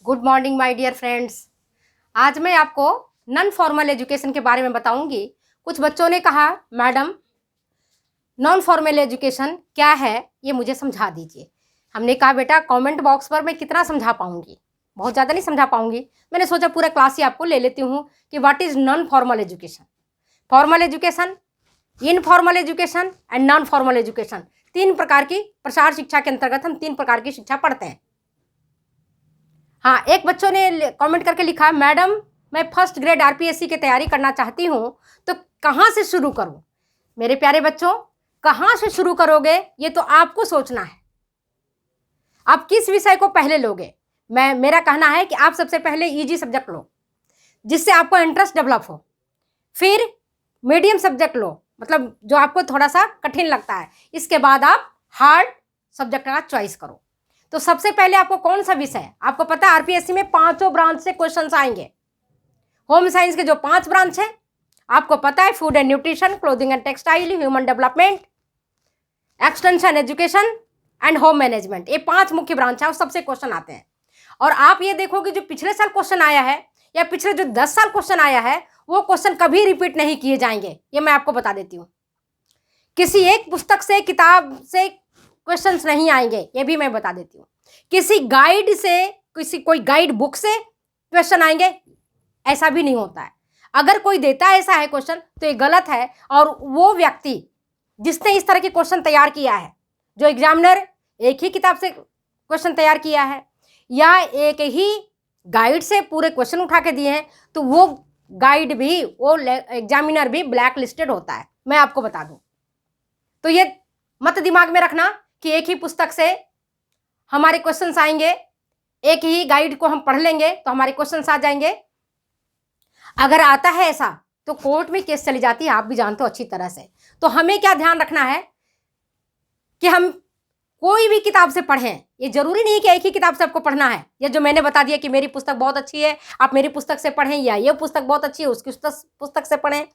Good morning my dear friends. आज मैं आपको नॉन फॉर्मल एजुकेशन के बारे में बताऊंगी। कुछ बच्चों ने कहा मैडम नॉन फॉर्मल एजुकेशन क्या है, ये मुझे समझा दीजिए। हमने कहा बेटा कमेंट बॉक्स पर मैं कितना समझा पाऊंगी, बहुत ज़्यादा नहीं समझा पाऊंगी। मैंने सोचा पूरा क्लास ही आपको ले लेती हूँ कि what is non formal education, formal education, informal education and non formal education. तीन प्रकार की प्रसार शिक्षा के अंतर्गत हम तीन प्रकार की शिक्षा पढ़ते हैं। हाँ, एक बच्चों ने कमेंट करके लिखा मैडम मैं फर्स्ट ग्रेड आरपीएससी की तैयारी करना चाहती हूँ, तो कहाँ से शुरू करूँ। मेरे प्यारे बच्चों, कहाँ से शुरू करोगे ये तो आपको सोचना है। आप किस विषय को पहले लोगे। मेरा कहना है कि आप सबसे पहले इजी सब्जेक्ट लो जिससे आपको इंटरेस्ट डेवलप हो, फिर मीडियम सब्जेक्ट लो, मतलब जो आपको थोड़ा सा कठिन लगता है, इसके बाद आप हार्ड सब्जेक्ट का चॉइस करो। तो सबसे पहले आपको कौन सा विषय, आपको पता है आरपीएससी में पांचों ब्रांच से क्वेश्चंस आएंगे। होम साइंस के जो 5 ब्रांच है आपको पता है, food and nutrition, clothing and textile, human development, extension education and home management, ये 5 मुख्य ब्रांच है और सबसे क्वेश्चन आते हैं। और आप ये देखोगे जो पिछले साल क्वेश्चन आया है या पिछले जो 10 साल क्वेश्चन आया है वो क्वेश्चन कभी रिपीट नहीं किए जाएंगे, ये मैं आपको बता देती हूँ। किसी एक पुस्तक से, किताब से क्वेश्चंस नहीं आएंगे, ये भी मैं बता देती हूँ। किसी गाइड से, कोई गाइड बुक से क्वेश्चन आएंगे, ऐसा भी नहीं होता है। अगर कोई देता है ऐसा है क्वेश्चन तो ये गलत है, और वो व्यक्ति जिसने इस तरह के क्वेश्चन तैयार किया है, जो एग्जामिनर एक ही किताब से क्वेश्चन तैयार किया है या एक ही गाइड से पूरे क्वेश्चन उठा के दिए हैं, तो वो गाइड भी, वो एग्जामिनर भी ब्लैक लिस्टेड होता है, मैं आपको बता दूं। तो ये मत दिमाग में रखना कि एक ही पुस्तक से हमारे क्वेश्चंस आएंगे, एक ही गाइड को हम पढ़ लेंगे तो हमारे क्वेश्चंस आ जाएंगे। अगर आता है ऐसा तो कोर्ट में केस चली जाती है, आप भी जानते हो अच्छी तरह से। तो हमें क्या ध्यान रखना है कि हम कोई भी किताब से पढ़ें। ये जरूरी नहीं कि एक ही किताब से आपको पढ़ना है। ये जो मैंने बता दिया कि मेरी पुस्तक बहुत अच्छी है, आप मेरी पुस्तक से पढ़ें, या ये पुस्तक बहुत अच्छी है उसकी पुस्तक से पढ़ें।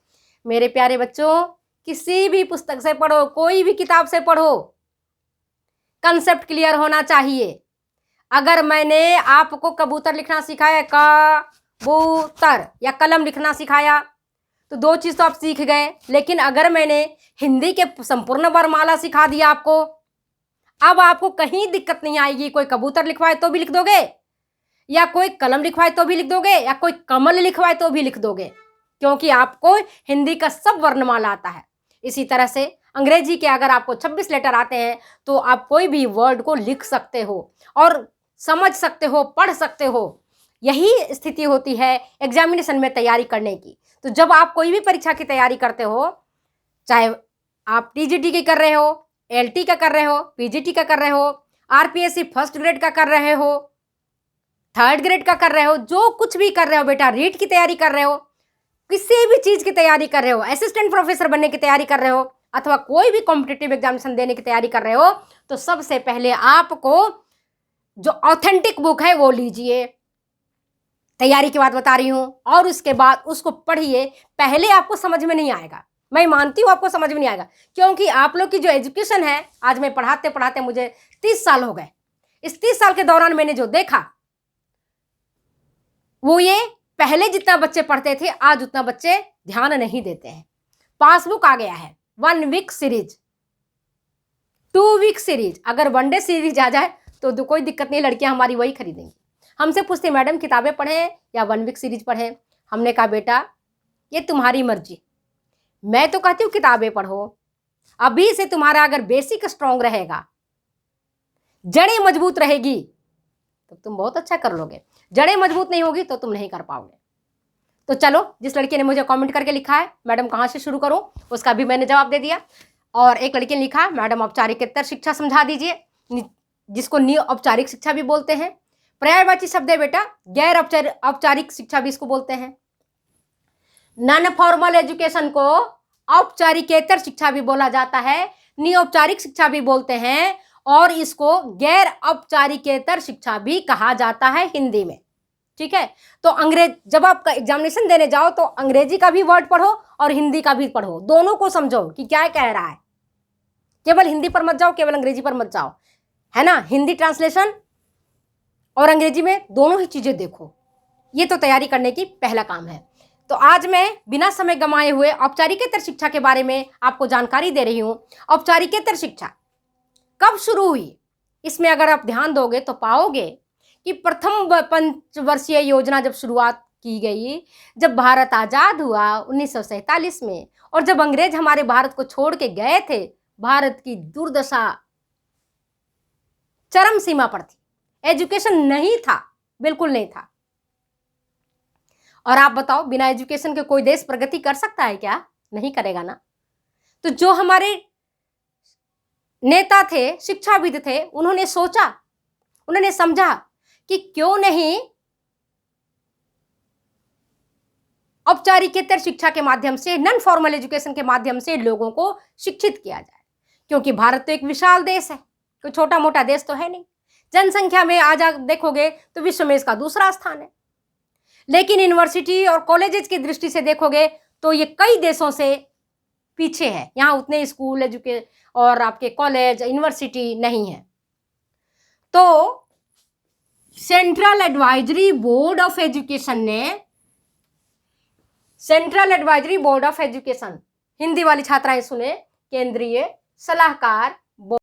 मेरे प्यारे बच्चों, किसी भी पुस्तक से पढ़ो, कोई भी किताब से पढ़ो, कंसेप्ट क्लियर होना चाहिए। अगर मैंने आपको कबूतर लिखना सिखाया, कबूतर, या कलम लिखना सिखाया, तो 2 चीज तो आप सीख गए। लेकिन अगर मैंने हिंदी के संपूर्ण वर्णमाला सिखा दिया आपको, अब आपको कहीं दिक्कत नहीं आएगी। कोई कबूतर लिखवाए तो भी लिख दोगे, या कोई कलम लिखवाए तो भी लिख दोगे, या कोई कमल लिखवाए तो भी लिख दोगे, क्योंकि आपको हिंदी का सब वर्णमाला आता है। इसी तरह से अंग्रेजी के अगर आपको 26 लेटर आते हैं तो आप कोई भी वर्ड को लिख सकते हो और समझ सकते हो, पढ़ सकते हो। यही स्थिति होती है एग्जामिनेशन में तैयारी करने की। तो जब आप कोई भी परीक्षा की तैयारी करते हो, चाहे आप टीजीटी की कर रहे हो, एलटी का कर रहे हो, पीजीटी का कर रहे हो, आरपीएससी फर्स्ट ग्रेड का कर रहे हो, थर्ड ग्रेड का कर रहे हो, जो कुछ भी कर रहे हो बेटा, रीट की तैयारी कर रहे हो, किसी भी चीज की तैयारी कर रहे हो, असिस्टेंट प्रोफेसर बनने की तैयारी कर रहे हो, अथवा कोई भी कॉम्पिटिटिव एग्जामिनेशन देने की तैयारी कर रहे हो, तो सबसे पहले आपको जो ऑथेंटिक बुक है वो लीजिए। तैयारी की बात बता रही हूं, और उसके बाद उसको पढ़िए। पहले आपको समझ में नहीं आएगा, मैं मानती हूं आपको समझ में नहीं आएगा, क्योंकि आप लोग की जो एजुकेशन है, आज मैं पढ़ाते पढ़ाते मुझे 30 साल हो गए। इस 30 साल के दौरान मैंने जो देखा वो ये, पहले जितना बच्चे पढ़ते थे आज उतना बच्चे ध्यान नहीं देते हैं। पासबुक आ गया है, 1 वीक सीरीज, 2 वीक सीरीज, अगर 1 डे सीरीज आ जाए तो कोई दिक्कत नहीं, लड़कियां हमारी वही खरीदेंगी। हमसे पूछते मैडम किताबें पढ़ें या 1 वीक सीरीज पढ़ें। हमने कहा बेटा ये तुम्हारी मर्जी, मैं तो कहती हूँ किताबें पढ़ो। अभी से तुम्हारा अगर बेसिक स्ट्रांग रहेगा, जड़ें मजबूत रहेगी, तो तुम बहुत अच्छा कर लोगे। जड़ें मजबूत नहीं होगी तो तुम नहीं कर पाओगे। तो चलो, जिस लड़की ने मुझे कमेंट करके लिखा है मैडम कहाँ से शुरू करूँ, उसका भी मैंने जवाब दे दिया। और एक लड़की ने लिखा मैडम औपचारिकेतर शिक्षा समझा दीजिए, जिसको औपचारिक शिक्षा भी बोलते हैं। पर्यायवाची शब्द है बेटा, गैर औपचारिक शिक्षा भी इसको बोलते हैं। नॉन फॉर्मल एजुकेशन को औपचारिकेतर शिक्षा भी बोला जाता है, निऔपचारिक शिक्षा भी बोलते हैं, और इसको गैर औपचारिकेतर शिक्षा भी कहा जाता है हिंदी में। ठीक है, तो जब आप एग्जामिनेशन देने जाओ तो अंग्रेजी का भी वर्ड पढ़ो और हिंदी का भी पढ़ो, दोनों को समझो कि क्या कह रहा है। केवल हिंदी पर मत जाओ, केवल अंग्रेजी पर मत जाओ, है ना। हिंदी ट्रांसलेशन और अंग्रेजी में, दोनों ही चीज़ें देखो। ये तो तैयारी करने की पहला काम है। तो आज मैं बिना समय गंवाए हुए औपचारिकेतर शिक्षा के बारे में आपको जानकारी दे रही हूँ। औपचारिकेतर शिक्षा कब शुरू हुई, इसमें अगर आप ध्यान दोगे तो पाओगे कि प्रथम पंचवर्षीय योजना जब शुरुआत की गई, जब भारत आज़ाद हुआ 1947 में, और जब अंग्रेज हमारे भारत को छोड़ के गए थे, भारत की दुर्दशा चरम सीमा पर थी। एजुकेशन नहीं था, बिल्कुल नहीं था। और आप बताओ, बिना एजुकेशन के कोई देश प्रगति कर सकता है क्या? नहीं करेगा ना। तो जो हमारे नेता थे, शिक्षाविद थे, उन्होंने सोचा, उन्होंने समझा कि क्यों नहीं औपचारिकेतर शिक्षा के माध्यम से, नॉन फॉर्मल एजुकेशन के माध्यम से लोगों को शिक्षित किया जाए। क्योंकि भारत तो एक विशाल देश है, कोई छोटा मोटा देश तो है नहीं। जनसंख्या में आज आप देखोगे तो विश्व में इसका दूसरा स्थान है। लेकिन यूनिवर्सिटी और कॉलेजेस की दृष्टि से देखोगे तो ये कई देशों से पीछे है। यहाँ उतने स्कूल और आपके कॉलेज, यूनिवर्सिटी नहीं है। तो central advisory board of education ने, central advisory board of education, Hindi वाली छात्राएं सुने, केंद्रीय सलाहकार